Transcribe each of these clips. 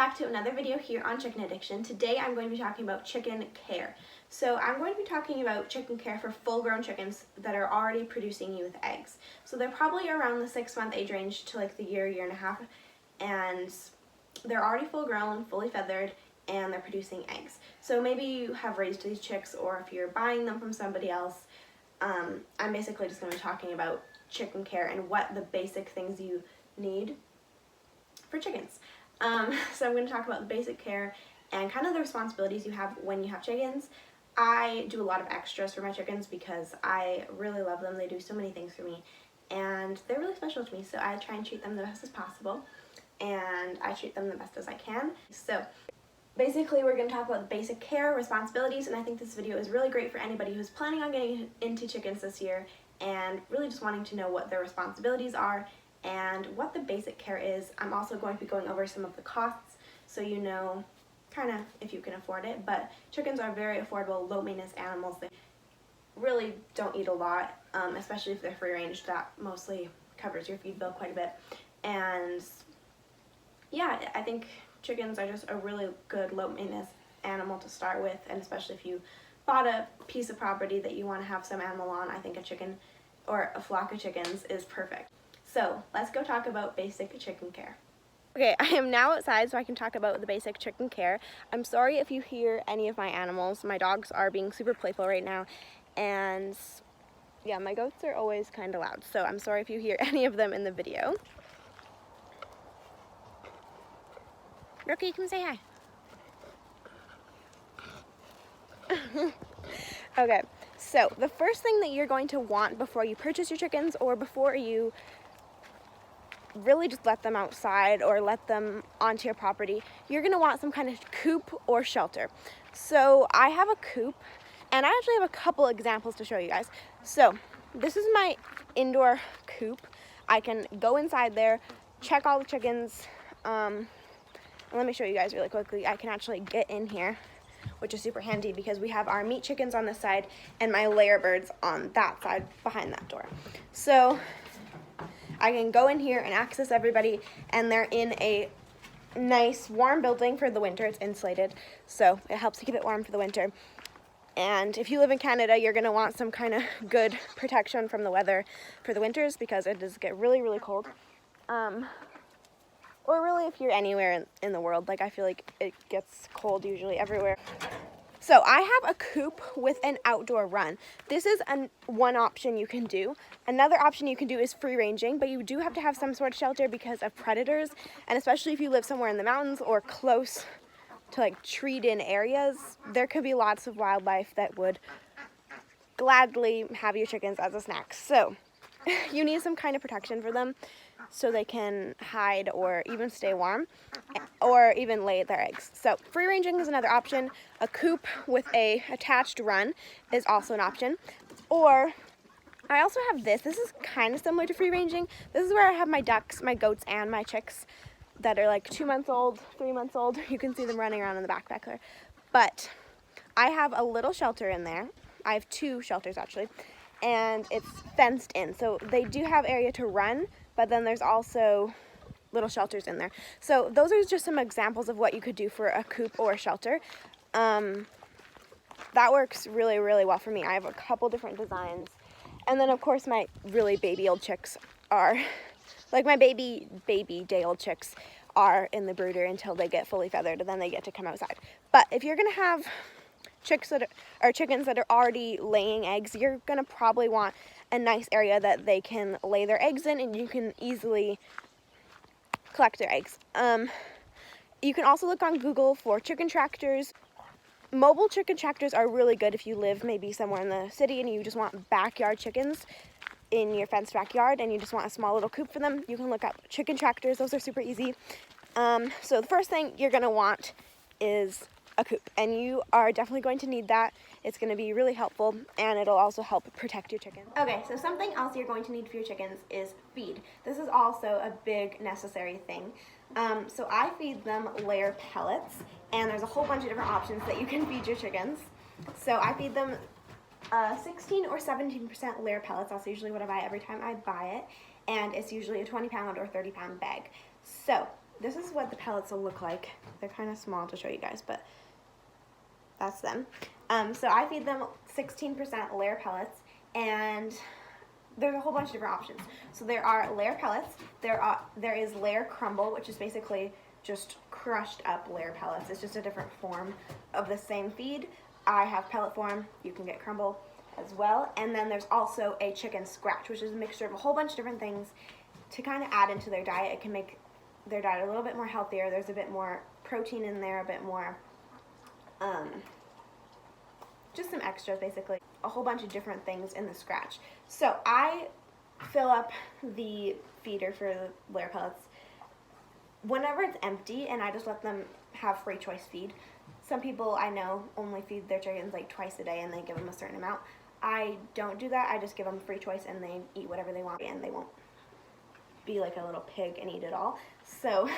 back to another video here on Chicken Addiction. Today I'm going to be talking about chicken care. So I'm going to be talking about chicken care for full-grown chickens that are already producing you with eggs. So they're probably around the 6-month age range to like the year and a half, and they're already full-grown, fully feathered, and they're producing eggs. So maybe you have raised these chicks, or if you're buying them from somebody else. I'm basically just going to be talking about chicken care and what the basic things you need for chickens. So I'm going to talk about the basic care and kind of the responsibilities you have when you have chickens. I do a lot of extras for my chickens because I really love them. They do so many things for me, and they're really special to me, so I try and treat them the best as possible, and I treat them the best as I can. So basically we're going to talk about the basic care, responsibilities, and I think this video is really great for anybody who's planning on getting into chickens this year and really just wanting to know what their responsibilities are and what the basic care is. I'm also going to be going over some of the costs so you know kind of if you can afford it, but chickens are very affordable, low maintenance animals. They really don't eat a lot, especially if they're free range. That mostly covers your feed bill quite a bit. And yeah, I think chickens are just a really good low maintenance animal to start with, and especially if you bought a piece of property that you want to have some animal on, I think a chicken or a flock of chickens is perfect. So let's go talk about basic chicken care. Okay, I am now outside so I can talk about the basic chicken care. I'm sorry if you hear any of my animals. My dogs are being super playful right now, and yeah, my goats are always kind of loud, so I'm sorry if you hear any of them in the video. Rookie, come say hi. Okay, so the first thing that you're going to want before you purchase your chickens, or before you really just let them outside or let them onto your property, you're going to want some kind of coop or shelter. So I have a coop, and I actually have a couple examples to show you guys. So this is my indoor coop. I can go inside there, check all the chickens. Let me show you guys really quickly. I can actually get in here, which is super handy because we have our meat chickens on this side and my layer birds on that side behind that door. So I can go in here and access everybody, and they're in a nice warm building for the winter. It's insulated, so it helps to keep it warm for the winter. And if you live in Canada, you're going to want some kind of good protection from the weather for the winters because it does get really, really cold. Or really if you're anywhere in the world, like I feel like it gets cold usually everywhere. So I have a coop with an outdoor run. This is one option you can do. Another option you can do is free ranging, but you do have to have some sort of shelter because of predators, and especially if you live somewhere in the mountains or close to like treed-in areas, there could be lots of wildlife that would gladly have your chickens as a snack. So you need some kind of protection for them so they can hide or even stay warm or even lay their eggs. So free ranging is another option. A coop with a attached run is also an option. Or I also have this. This is kind of similar to free ranging. This is where I have my ducks, my goats, and my chicks that are like 2 months old, 3 months old. You can see them running around in the backpack there. But I have a little shelter in there. I have 2 shelters actually, and it's fenced in. So they do have area to run, but then there's also little shelters in there. So those are just some examples of what you could do for a coop or a shelter. That works really, really well for me. I have a couple different designs. And then of course my really baby old chicks are, like my baby day old chicks are in the brooder until they get fully feathered, and then they get to come outside. But if you're gonna have chickens that are already laying eggs, you're gonna probably want a nice area that they can lay their eggs in, and you can easily collect their eggs. You can also look on Google for chicken tractors. Mobile chicken tractors are really good if you live maybe somewhere in the city and you just want backyard chickens in your fenced backyard and you just want a small little coop for them. You can look up chicken tractors. Those are super easy. So the first thing you're going to want is a coop, and you are definitely going to need that. It's going to be really helpful, and it'll also help protect your chickens. Okay, so something else you're going to need for your chickens is feed. This is also a big necessary thing. So I feed them layer pellets, and there's a whole bunch of different options that you can feed your chickens. So I feed them 16 or 17% layer pellets. That's usually what I buy every time I buy it, and it's usually a 20-pound or 30-pound bag. So this is what the pellets will look like. They're kind of small to show you guys, but that's them. So I feed them 16% layer pellets, and there's a whole bunch of different options. So there are layer pellets, there is layer crumble, which is basically just crushed up layer pellets. It's just a different form of the same feed. I have pellet form, you can get crumble as well. And then there's also a chicken scratch, which is a mixture of a whole bunch of different things to kind of add into their diet. It can make their diet a little bit more healthier. There's a bit more protein in there, a bit more, just some extras basically. A whole bunch of different things in the scratch. So I fill up the feeder for the layer pellets whenever it's empty, and I just let them have free choice feed. Some people I know only feed their chickens like twice a day and they give them a certain amount. I don't do that. I just give them free choice and they eat whatever they want, and they won't be like a little pig and eat it all. So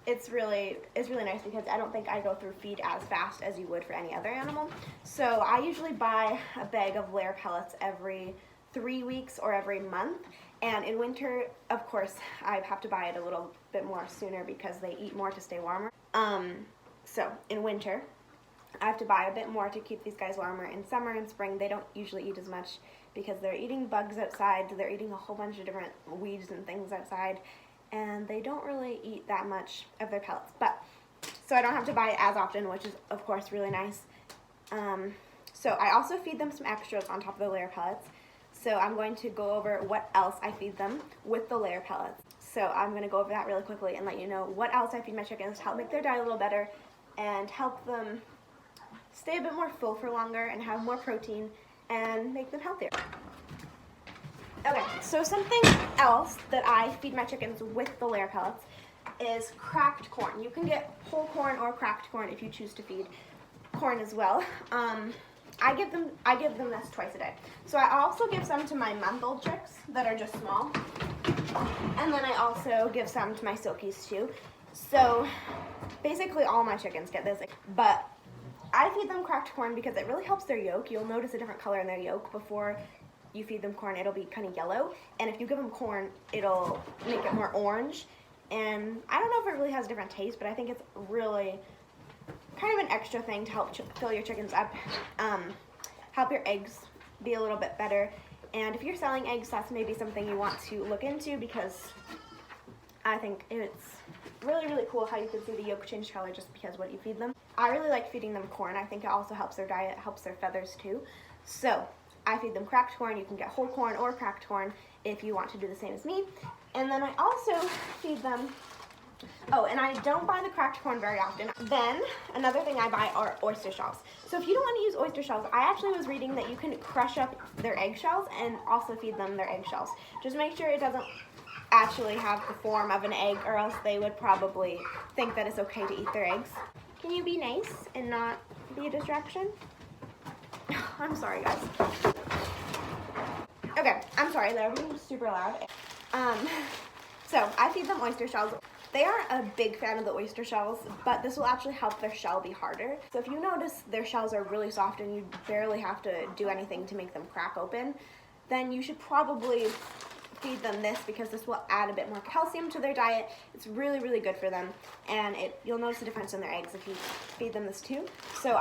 it's really nice because I don't think I go through feed as fast as you would for any other animal. So I usually buy a bag of layer pellets every 3 weeks or every month. And in winter, of course, I have to buy it a little bit more sooner because they eat more to stay warmer. So in winter, I have to buy a bit more to keep these guys warmer. In summer and spring, they don't usually eat as much because they're eating bugs outside. They're eating a whole bunch of different weeds and things outside, and they don't really eat that much of their pellets. But so I don't have to buy it as often, which is of course really nice. So I also feed them some extras on top of the layer pellets. So I'm going to go over what else I feed them with the layer pellets. So I'm going to go over that really quickly and let you know what else I feed my chickens to help make their diet a little better and help them stay a bit more full for longer and have more protein and make them healthier. Okay, so something else that I feed my chickens with the layer pellets is cracked corn. You can get whole corn or cracked corn if you choose to feed corn as well. I give them this twice a day. So I also give some to my month-old chicks that are just small, and then I also give some to my silkies too. So basically all my chickens get this, but I feed them cracked corn because it really helps their yolk. You'll notice a different color in their yolk. Before you feed them corn, it'll be kind of yellow, and if you give them corn, it'll make it more orange. And I don't know if it really has a different taste, but I think it's really kind of an extra thing to help fill your chickens up, help your eggs be a little bit better. And if you're selling eggs, that's maybe something you want to look into, because I think it's really, really cool how you can see the yolk change color just because what you feed them. I really like feeding them corn. I think it also helps their diet, helps their feathers too. So I feed them cracked corn. You can get whole corn or cracked corn if you want to do the same as me. And then I also feed them, oh, and I don't buy the cracked corn very often. Then another thing I buy are oyster shells. So if you don't want to use oyster shells, I actually was reading that you can crush up their eggshells and also feed them their eggshells. Just make sure it doesn't actually have the form of an egg, or else they would probably think that it's okay to eat their eggs. Can you be nice and not be a distraction? I'm sorry, guys. Okay, I'm sorry, they're being super loud. So I feed them oyster shells. They aren't a big fan of the oyster shells, but this will actually help their shell be harder. So if you notice their shells are really soft and you barely have to do anything to make them crack open, then you should probably feed them this, because this will add a bit more calcium to their diet. It's really, really good for them, and you'll notice the difference in their eggs if you feed them this too. So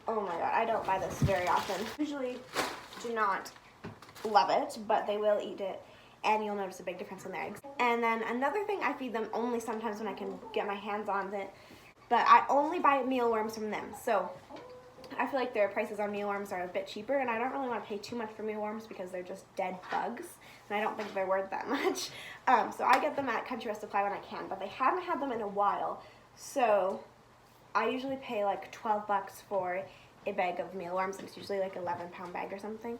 oh my god, I don't buy this very often. Usually do not love it, but they will eat it, and you'll notice a big difference in their eggs. And then another thing I feed them only sometimes when I can get my hands on it, but I only buy mealworms from them. So I feel like their prices on mealworms are a bit cheaper, and I don't really want to pay too much for mealworms because they're just dead bugs, and I don't think they're worth that much. So I get them at Country Rest Supply when I can, but they haven't had them in a while, so I usually pay like 12 bucks for a bag of mealworms. It's usually like 11-pound bag or something.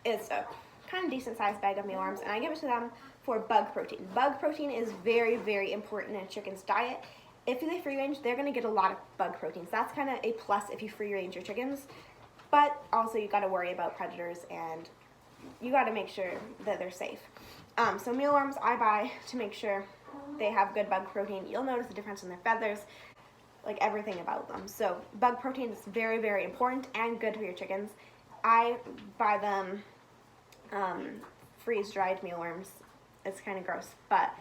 It's a kind of decent sized bag of mealworms, and I give it to them for bug protein. Bug protein is very, very important in a chicken's diet. If they free range, they're going to get a lot of bug proteins. That's kind of a plus if you free range your chickens, but also you got to worry about predators, and you got to make sure that they're safe. So mealworms I buy to make sure they have good bug protein. You'll notice the difference in their feathers, like everything about them. So bug protein is very, very important and good for your chickens. I buy them freeze-dried mealworms. It's kind of gross, but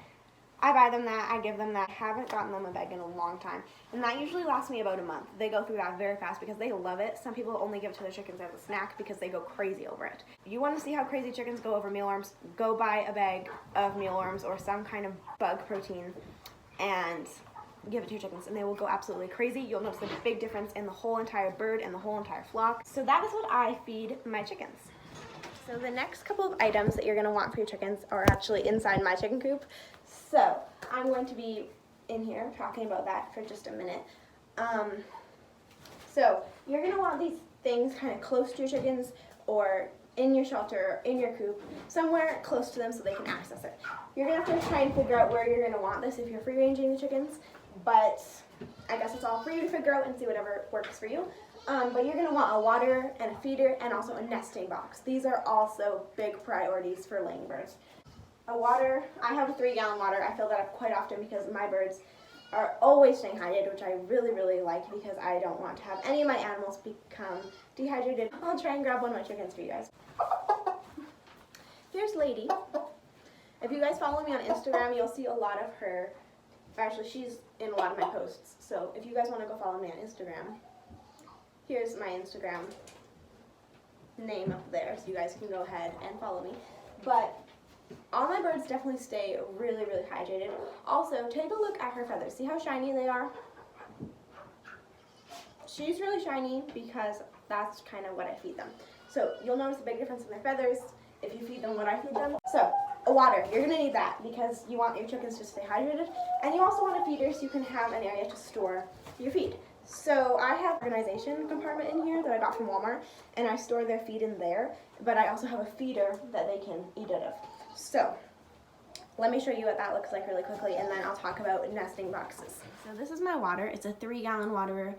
I buy them that, I give them that. I haven't gotten them a bag in a long time. And that usually lasts me about a month. They go through that very fast because they love it. Some people only give it to their chickens as a snack because they go crazy over it. If you want to see how crazy chickens go over mealworms, go buy a bag of mealworms or some kind of bug protein and give it to your chickens and they will go absolutely crazy. You'll notice a big difference in the whole entire bird and the whole entire flock. So that is what I feed my chickens. So the next couple of items that you're going to want for your chickens are actually inside my chicken coop. So I'm going to be in here talking about that for just a minute. So you're going to want these things kind of close to your chickens or in your shelter, or in your coop, somewhere close to them so they can access it. You're going to have to try and figure out where you're going to want this if you're free ranging the chickens, but I guess it's all for you to figure out and see whatever works for you. But you're going to want a water and a feeder and also a nesting box. These are also big priorities for laying birds. A water, I have a 3-gallon water. I fill that up quite often because my birds are always staying hydrated, which I really, really like because I don't want to have any of my animals become dehydrated. I'll try and grab one of my chickens for you guys. Here's Lady. If you guys follow me on Instagram, you'll see a lot of her. Actually, she's in a lot of my posts. So if you guys want to go follow me on Instagram, here's my Instagram name up there, so you guys can go ahead and follow me. But all my birds definitely stay really, really hydrated. Also, take a look at her feathers. See how shiny they are? She's really shiny because that's kind of what I feed them. So you'll notice a big difference in their feathers if you feed them what I feed them. So a water, you're going to need that because you want your chickens to stay hydrated. And you also want a feeder so you can have an area to store your feed. So I have an organization compartment in here that I got from Walmart, and I store their feed in there, but I also have a feeder that they can eat out of. So let me show you what that looks like really quickly, and then I'll talk about nesting boxes. So this is my water. It's a 3-gallon water.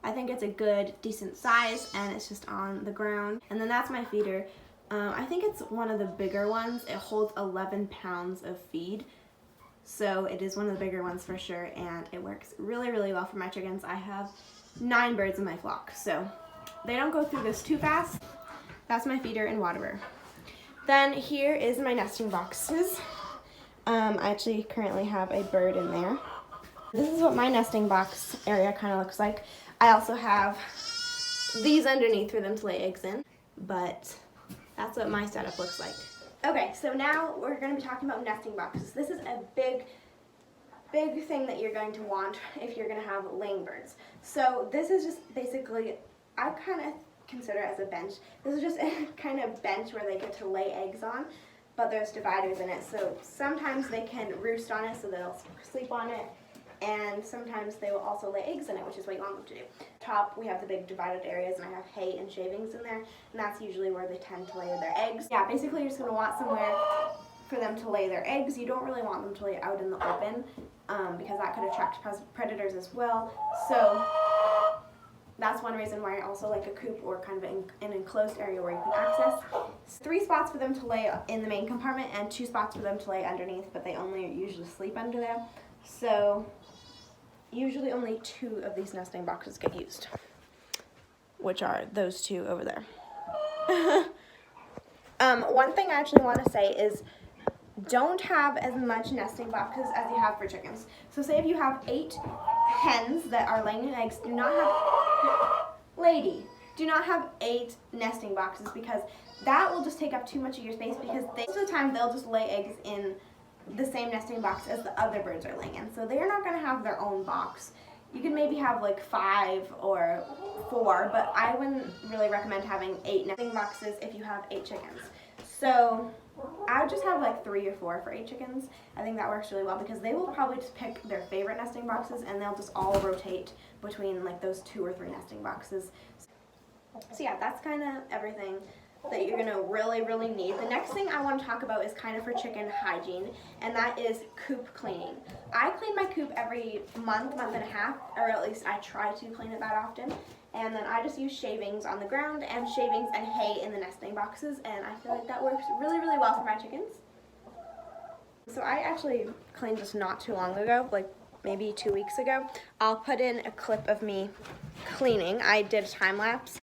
I think it's a good, decent size, and it's just on the ground. And then that's my feeder. I think it's one of the bigger ones. It holds 11 pounds of feed. So it is one of the bigger ones for sure, and it works really, really well for my chickens. I have 9 birds in my flock, so they don't go through this too fast. That's my feeder and waterer. Then here is my nesting boxes. I actually currently have a bird in there. This is what my nesting box area kind of looks like. I also have these underneath for them to lay eggs in, but that's what my setup looks like. Okay, so now we're going to be talking about nesting boxes. This is a big thing that you're going to want if you're going to have laying birds. So this is just basically, I kind of consider it as a bench. This is just a kind of bench where they get to lay eggs on, but there's dividers in it. So sometimes they can roost on it, so they'll sleep on it, and sometimes they will also lay eggs in it, which is what you want them to do. Top, we have the big divided areas, and I have hay and shavings in there, and that's usually where they tend to lay their eggs. Yeah, basically you're just going to want somewhere for them to lay their eggs. You don't really want them to lay out in the open because that could attract predators as well. So that's one reason why I also like a coop or kind of an enclosed area where you can access. 3 spots for them to lay in the main compartment and 2 spots for them to lay underneath, but they only usually sleep under there. So usually only 2 of these nesting boxes get used, which are those 2 over there. One thing I actually want to say is don't have as much nesting boxes as you have for chickens. So say if you have 8 hens that are laying eggs, do not have 8 nesting boxes because that will just take up too much of your space because most of the time they'll just lay eggs in the same nesting box as the other birds are laying in. So they're not going to have their own box. You can maybe have like 5 or 4, but I wouldn't really recommend having 8 nesting boxes if you have 8 chickens. So I would just have like 3 or 4 for 8 chickens. I think that works really well because they will probably just pick their favorite nesting boxes and they'll just all rotate between like those 2 or 3 nesting boxes. So yeah, that's kind of everything that you're gonna really need. The next thing I want to talk about is kind of for chicken hygiene, and that is coop cleaning. I clean my coop every month and a half, or at least I try to clean it that often. And then I just use shavings on the ground and shavings and hay in the nesting boxes, and I feel like that works really well for my chickens. So I actually cleaned this not too long ago, like maybe 2 weeks ago. I'll put in a clip of me cleaning. I did a time lapse.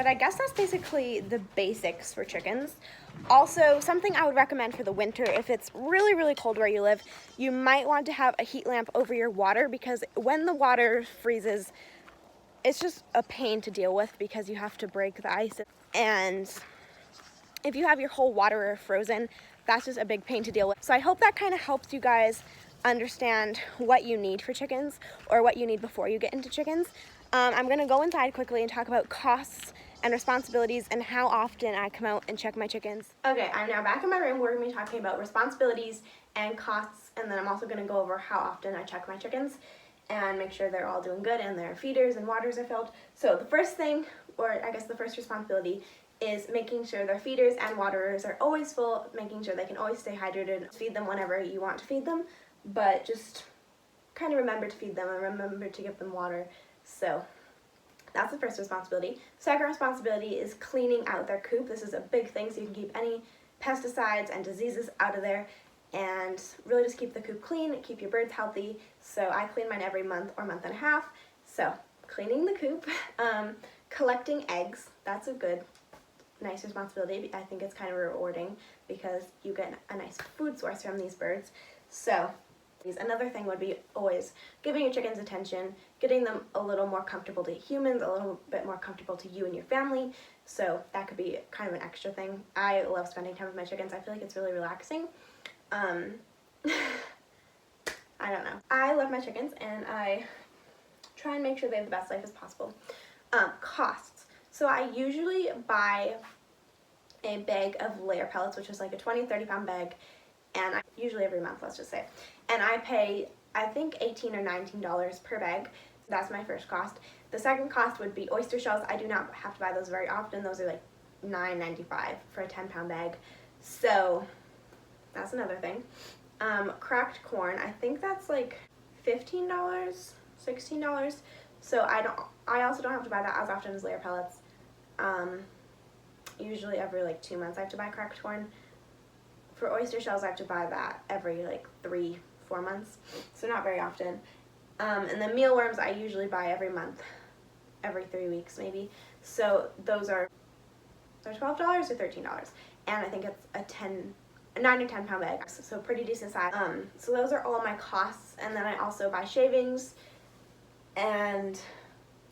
but I guess that's basically the basics for chickens. Also, something I would recommend for the winter, if it's really, really cold where you live, you might want to have a heat lamp over your water, because when the water freezes, it's just a pain to deal with because you have to break the ice. And if you have your whole water frozen, that's just a big pain to deal with. So I hope that kind of helps you guys understand what you need for chickens, or what you need before you get into chickens. I'm gonna go inside quickly and talk about costs and responsibilities and how often I come out and check my chickens. Okay, I'm now back in my room. We're gonna be talking about responsibilities and costs, and then I'm also gonna go over how often I check my chickens and make sure they're all doing good and their feeders and waters are filled. So the first thing, or I guess the first responsibility, is making sure their feeders and waterers are always full, making sure they can always stay hydrated. Feed them whenever you want to feed them, but just kind of remember to feed them and remember to give them water. So that's the first responsibility. Second responsibility is cleaning out their coop. This is a big thing, so you can keep any pesticides and diseases out of there and really just keep the coop clean, keep your birds healthy. So I clean mine every month or month and a half. So cleaning the coop, collecting eggs, that's a good, nice responsibility. I think it's kind of rewarding because you get a nice food source from these birds. So another thing would be always giving your chickens attention, getting them a little more comfortable to humans, a little bit more comfortable to you and your family. So that could be kind of an extra thing. I love spending time with my chickens. I feel like it's really relaxing. I don't know. I love my chickens and I try and make sure they have the best life as possible. Costs. So I usually buy a bag of layer pellets, which is like a 20-30 pound bag, and usually every month, let's just say. And I pay, I think, $18 or $19 per bag. That's my first cost. The second cost would be oyster shells. I do not have to buy those very often. Those are like $9.95 for a 10-pound bag. So that's another thing. Cracked corn, I think that's like $15, $16. So I also don't have to buy that as often as layer pellets. Usually every like 2 months I have to buy cracked corn. For oyster shells I have to buy that every like 3-4 months, so not very often. And then mealworms I usually buy every month, every 3 weeks maybe. So those are $12 or $13, and I think it's a 9 or 10 pound bag, so pretty decent size. So those are all my costs, and then I also buy shavings, and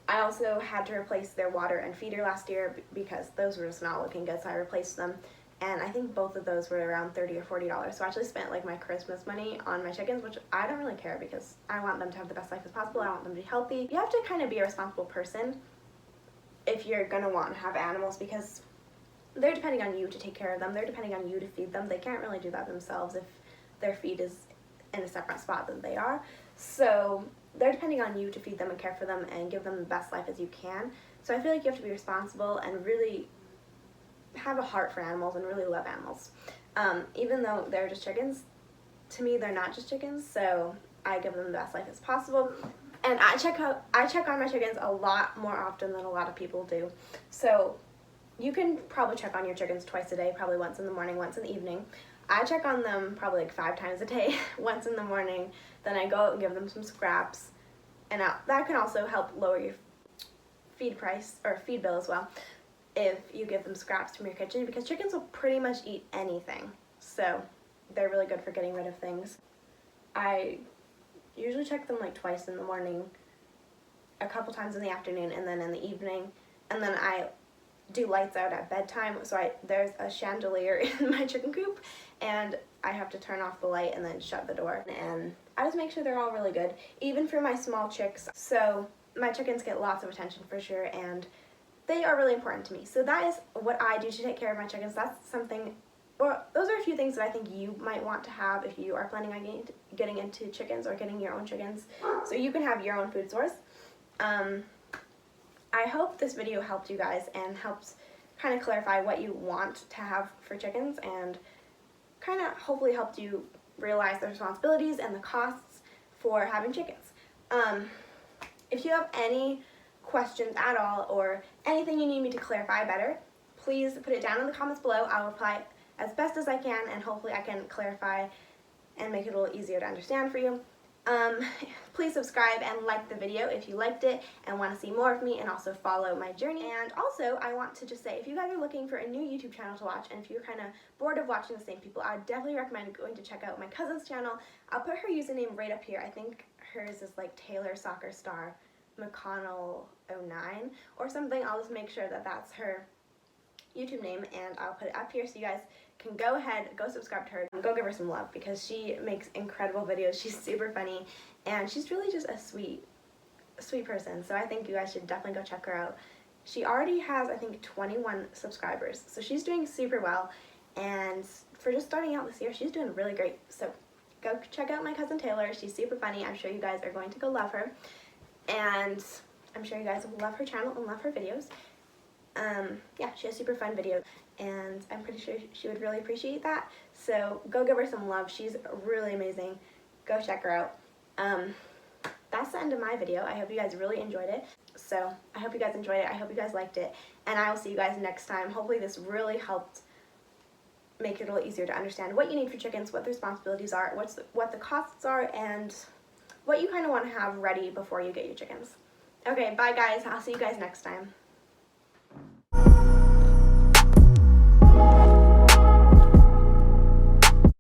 I also had to replace their water and feeder last year because those were just not looking good, so I replaced them. And I think both of those were around $30 or $40. So I actually spent like my Christmas money on my chickens, which I don't really care because I want them to have the best life as possible. I want them to be healthy. You have to kind of be a responsible person if you're gonna want to have animals, because they're depending on you to take care of them. They're depending on you to feed them. They can't really do that themselves if their feed is in a separate spot than they are. So they're depending on you to feed them and care for them and give them the best life as you can. So I feel like you have to be responsible and really have a heart for animals and really love animals. Even though they're just chickens, to me they're not just chickens, so I give them the best life as possible. And I check on my chickens a lot more often than a lot of people do. So you can probably check on your chickens twice a day, probably once in the morning, once in the evening. I check on them probably like 5 times a day, once in the morning, then I go out and give them some scraps. And that can also help lower your feed price, or feed bill as well, if you give them scraps from your kitchen, because chickens will pretty much eat anything. So they're really good for getting rid of things. I usually check them like twice in the morning, a couple times in the afternoon, and then in the evening. And then I do lights out at bedtime, so there's a chandelier in my chicken coop, and I have to turn off the light and then shut the door. And I just make sure they're all really good, even for my small chicks. So my chickens get lots of attention for sure, and they are really important to me. So that is what I do to take care of my chickens. That's something, or those are a few things that I think you might want to have if you are planning on getting into chickens or getting your own chickens, so you can have your own food source. I hope this video helped you guys and helped kind of clarify what you want to have for chickens, and kind of hopefully helped you realize the responsibilities and the costs for having chickens. If you have any questions at all or anything you need me to clarify better, please put it down in the comments below. I'll reply as best as I can, and hopefully I can clarify and make it a little easier to understand for you. Please subscribe and like the video if you liked it and want to see more of me, and also follow my journey. And also, I want to just say, if you guys are looking for a new YouTube channel to watch, and if you're kind of bored of watching the same people, I would definitely recommend going to check out my cousin's channel. I'll put her username right up here. I think hers is like Taylor Soccer Star McConnell 09 or something. I'll just make sure that that's her YouTube name, and I'll put it up here so you guys can go ahead, go subscribe to her, and go give her some love, because she makes incredible videos. She's super funny, and she's really just a sweet person. So I think you guys should definitely go check her out. She already has, I think, 21 subscribers, so she's doing super well, and for just starting out this year, she's doing really great. So go check out my cousin Taylor. She's super funny. I'm sure you guys are going to go love her, and I'm sure you guys will love her channel and love her videos. Yeah, she has super fun videos, and I'm pretty sure she would really appreciate that. So go give her some love. She's really amazing. Go check her out. That's the end of my video. I hope you guys really enjoyed it. So I hope you guys enjoyed it. I hope you guys liked it, and I will see you guys next time. Hopefully this really helped make it a little easier to understand what you need for chickens, what the responsibilities are, what the costs are, and what you kind of want to have ready before you get your chickens. Okay, bye guys. I'll see you guys next time.